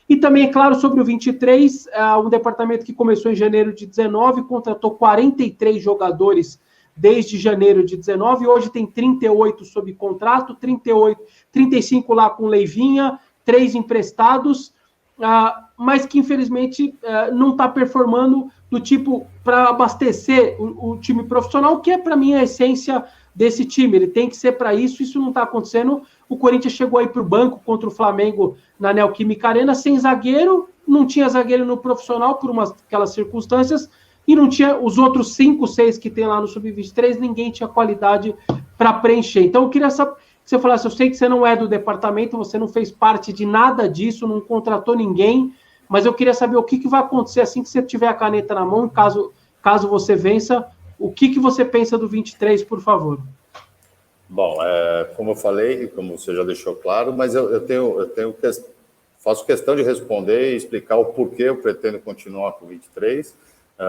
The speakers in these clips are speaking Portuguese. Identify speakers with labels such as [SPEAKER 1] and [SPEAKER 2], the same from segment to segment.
[SPEAKER 1] E também, é claro, sobre o 23, um departamento que começou em janeiro de 19, contratou 43 jogadores desde janeiro de 19, hoje tem 38 sob contrato, 35 lá com Leivinha, 3 emprestados, mas que infelizmente não está performando do tipo para abastecer o time profissional, que é para mim a essência desse time. Ele tem que ser para isso não está acontecendo. O Corinthians chegou aí para o banco contra o Flamengo na Neoquímica Arena sem zagueiro, não tinha zagueiro no profissional por aquelas circunstâncias, e não tinha os outros 5, 6 que tem lá no Sub-23, ninguém tinha qualidade para preencher. Então eu queria saber, que você falasse, eu sei que você não é do departamento, você não fez parte de nada disso, não contratou ninguém, mas eu queria saber o que vai acontecer assim que você tiver a caneta na mão, caso você vença, o que você pensa do 23, por favor?
[SPEAKER 2] Bom, como eu falei, como você já deixou claro, mas faço questão de responder e explicar o porquê eu pretendo continuar com o 23.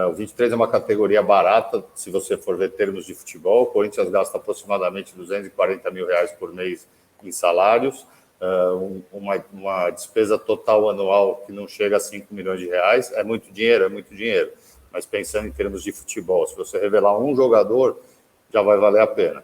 [SPEAKER 2] O 23 é uma categoria barata, se você for ver termos de futebol. O Corinthians gasta aproximadamente R$240 mil por mês em salários, uma despesa total anual que não chega a R$5 milhões. É muito dinheiro, mas pensando em termos de futebol, se você revelar um jogador, já vai valer a pena.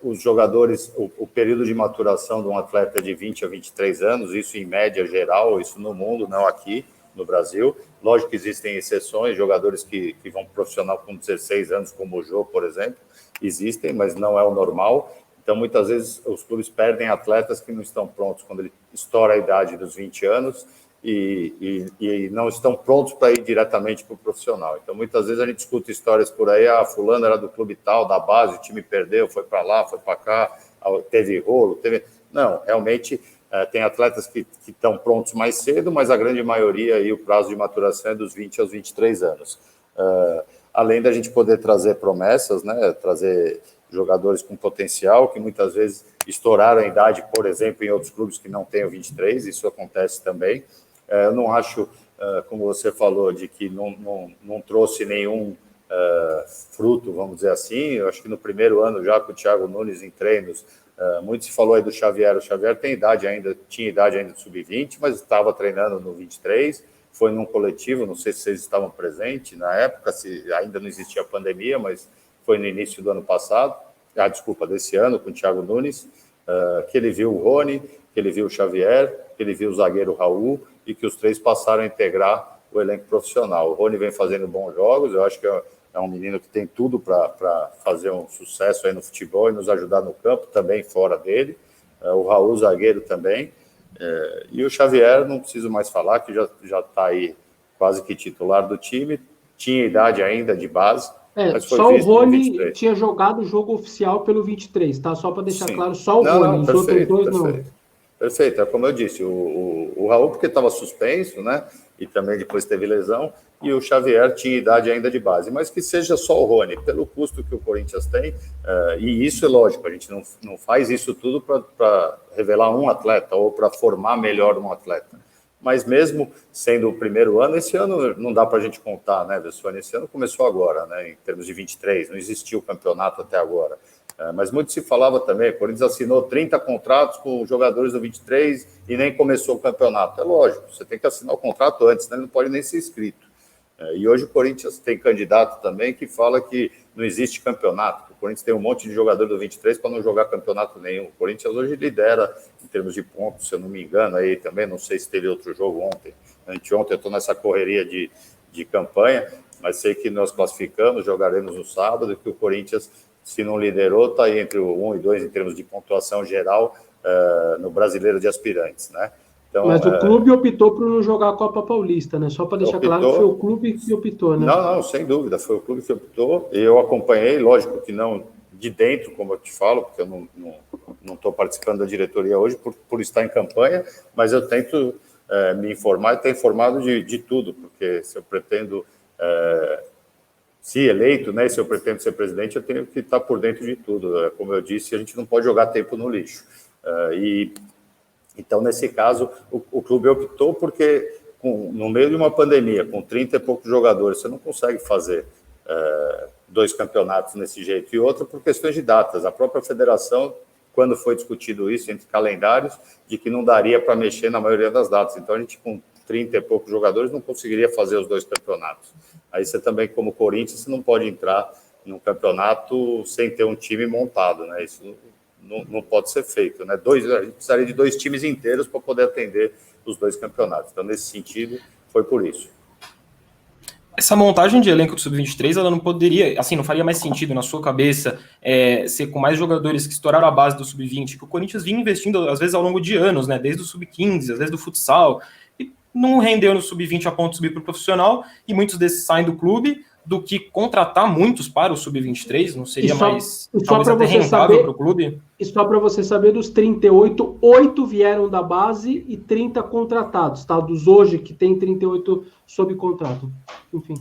[SPEAKER 2] Os jogadores, o período de maturação de um atleta é de 20 a 23 anos, isso em média geral, isso no mundo, não aqui no Brasil. Lógico que existem exceções, jogadores que vão profissional com 16 anos, como o Jô, por exemplo, existem, mas não é o normal. Então, muitas vezes, os clubes perdem atletas que não estão prontos quando ele estoura a idade dos 20 anos e não estão prontos para ir diretamente para o profissional. Então, muitas vezes a gente escuta histórias por aí, fulano era do clube tal, da base, o time perdeu, foi para lá, foi para cá, teve rolo, Não, realmente tem atletas que estão prontos mais cedo, mas a grande maioria, aí, o prazo de maturação é dos 20 aos 23 anos. Além da gente poder trazer promessas, né, trazer jogadores com potencial, que muitas vezes estouraram a idade, por exemplo, em outros clubes que não têm o 23, isso acontece também. Eu não acho, como você falou, de que não trouxe nenhum fruto, vamos dizer assim. Eu acho que no primeiro ano, já com o Thiago Nunes em treinos, muito se falou aí do Xavier. O Xavier tinha idade ainda do sub-20, mas estava treinando no 23, foi num coletivo, não sei se vocês estavam presentes na época, se ainda não existia a pandemia, mas foi no início do ano passado, desse ano, com o Thiago Nunes, que ele viu o Rony, que ele viu o Xavier, que ele viu o zagueiro Raul, e que os 3 passaram a integrar o elenco profissional. O Rony vem fazendo bons jogos, eu acho que é um menino que tem tudo para fazer um sucesso aí no futebol e nos ajudar no campo, também fora dele. O Raul, zagueiro, também. E o Xavier, não preciso mais falar, que já está aí quase que titular do time, tinha idade ainda de base, mas foi
[SPEAKER 1] só o
[SPEAKER 2] visto no
[SPEAKER 1] Rony
[SPEAKER 2] 23.
[SPEAKER 1] tinha jogado o jogo oficial pelo 23, tá? Só para deixar claro, só o
[SPEAKER 2] Não,
[SPEAKER 1] Rony, os outros 2 não.
[SPEAKER 2] Perfeito, é como eu disse, o Raul porque estava suspenso, né, e também depois teve lesão, e o Xavier tinha idade ainda de base, mas que seja só o Rony, pelo custo que o Corinthians tem, e isso é lógico, a gente não faz isso tudo para revelar um atleta ou para formar melhor um atleta. Mas mesmo sendo o primeiro ano, esse ano não dá para a gente contar, né, Vessone? Esse ano começou agora, né, em termos de 23, não existiu o campeonato até agora. Mas muito se falava também, o Corinthians assinou 30 contratos com jogadores do 23 e nem começou o campeonato. É lógico, você tem que assinar o contrato antes, né? Não pode nem ser inscrito. E hoje o Corinthians tem candidato também que fala que não existe campeonato. O Corinthians tem um monte de jogador do 23 para não jogar campeonato nenhum. O Corinthians hoje lidera em termos de pontos, se eu não me engano, aí também, não sei se teve outro jogo ontem. Anteontem eu estou nessa correria de campanha, mas sei que nós classificamos, jogaremos no sábado, e que o Corinthians, se não liderou, está entre o 1 e 2 em termos de pontuação geral no Brasileiro de Aspirantes, né? Então,
[SPEAKER 1] mas o clube optou por não jogar a Copa Paulista, né? Só para deixar claro que foi o clube que optou, né?
[SPEAKER 2] Não, sem dúvida, foi o clube que optou. Eu acompanhei, lógico que não de dentro, como eu te falo, porque eu não estou participando da diretoria hoje por estar em campanha, mas eu tento me informar e estar informado de tudo, porque se eu pretendo... se eleito, né, se eu pretendo ser presidente, eu tenho que estar por dentro de tudo. Como eu disse, a gente não pode jogar tempo no lixo. Então, nesse caso, o clube optou porque, no meio de uma pandemia, com 30 e poucos jogadores, você não consegue fazer 2 campeonatos nesse jeito. E outra por questões de datas. A própria federação quando foi discutido isso entre calendários, de que não daria para mexer na maioria das datas. Então, a gente, com 30 e poucos jogadores, não conseguiria fazer os 2 campeonatos. Aí você também, como Corinthians, você não pode entrar num campeonato sem ter um time montado, né? Isso não pode ser feito, né? A gente precisaria de 2 times inteiros para poder atender os 2 campeonatos. Então, nesse sentido, foi por isso.
[SPEAKER 3] Essa montagem de elenco do Sub-23, ela não poderia, assim, não faria mais sentido na sua cabeça ser com mais jogadores que estouraram a base do Sub-20, que o Corinthians vinha investindo, às vezes, ao longo de anos, né? Desde o Sub-15, às vezes do futsal, e não rendeu no Sub-20 a ponto de subir para o profissional, e muitos desses saem do clube, do que contratar muitos para o Sub-23, não seria mais, talvez até rentável para o clube?
[SPEAKER 1] E só para você saber, dos 38, 8 vieram da base e 30 contratados, tá? Dos hoje, que tem 38 sob contrato. Enfim.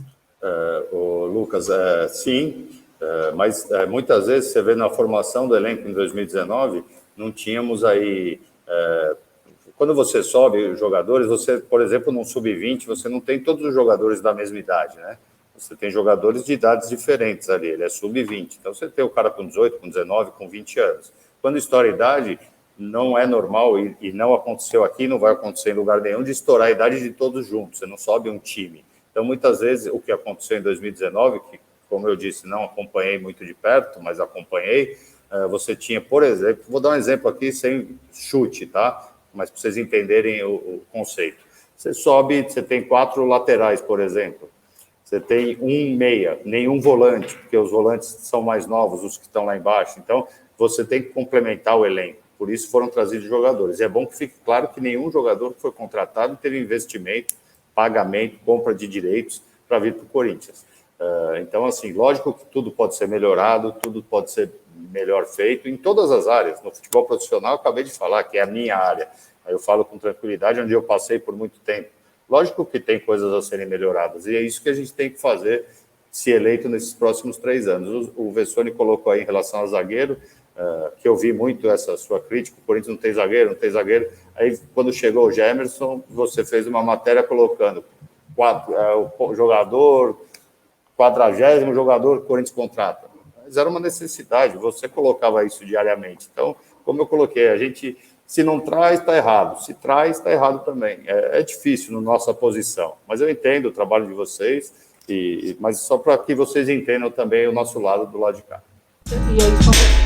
[SPEAKER 2] Lucas, sim, mas muitas vezes você vê na formação do elenco em 2019, não tínhamos aí... quando você sobe jogadores, você, por exemplo, no Sub-20, você não tem todos os jogadores da mesma idade, né? Você tem jogadores de idades diferentes ali, ele é Sub-20. Então, você tem o cara com 18, com 19, com 20 anos. Quando estoura a idade, não é normal, e não aconteceu aqui, não vai acontecer em lugar nenhum, de estourar a idade de todos juntos. Você não sobe um time. Então, muitas vezes, o que aconteceu em 2019, que, como eu disse, não acompanhei muito de perto, mas acompanhei, você tinha, por exemplo, vou dar um exemplo aqui sem chute, tá? Mas para vocês entenderem o conceito. Você sobe, você tem 4 laterais, por exemplo. Você tem um meia, nenhum volante, porque os volantes são mais novos, os que estão lá embaixo. Então, você tem que complementar o elenco. Por isso foram trazidos jogadores. E é bom que fique claro que nenhum jogador que foi contratado teve investimento, pagamento, compra de direitos para vir para o Corinthians. Então, assim, lógico que tudo pode ser melhorado, tudo pode ser melhor feito em todas as áreas. No futebol profissional, eu acabei de falar que é a minha área. Aí eu falo com tranquilidade, onde eu passei por muito tempo. Lógico que tem coisas a serem melhoradas, e é isso que a gente tem que fazer, se eleito nesses próximos 3 anos. O Vessone colocou aí em relação ao zagueiro, que eu vi muito essa sua crítica, o Corinthians não tem zagueiro. Aí, quando chegou o Gemerson, você fez uma matéria colocando o jogador, 40º jogador que o Corinthians contrata. Mas era uma necessidade, você colocava isso diariamente. Então, como eu coloquei, a gente... Se não traz, está errado. Se traz, está errado também. É difícil na nossa posição. Mas eu entendo o trabalho de vocês, mas só para que vocês entendam também o nosso lado, do lado de cá.
[SPEAKER 1] E aí, só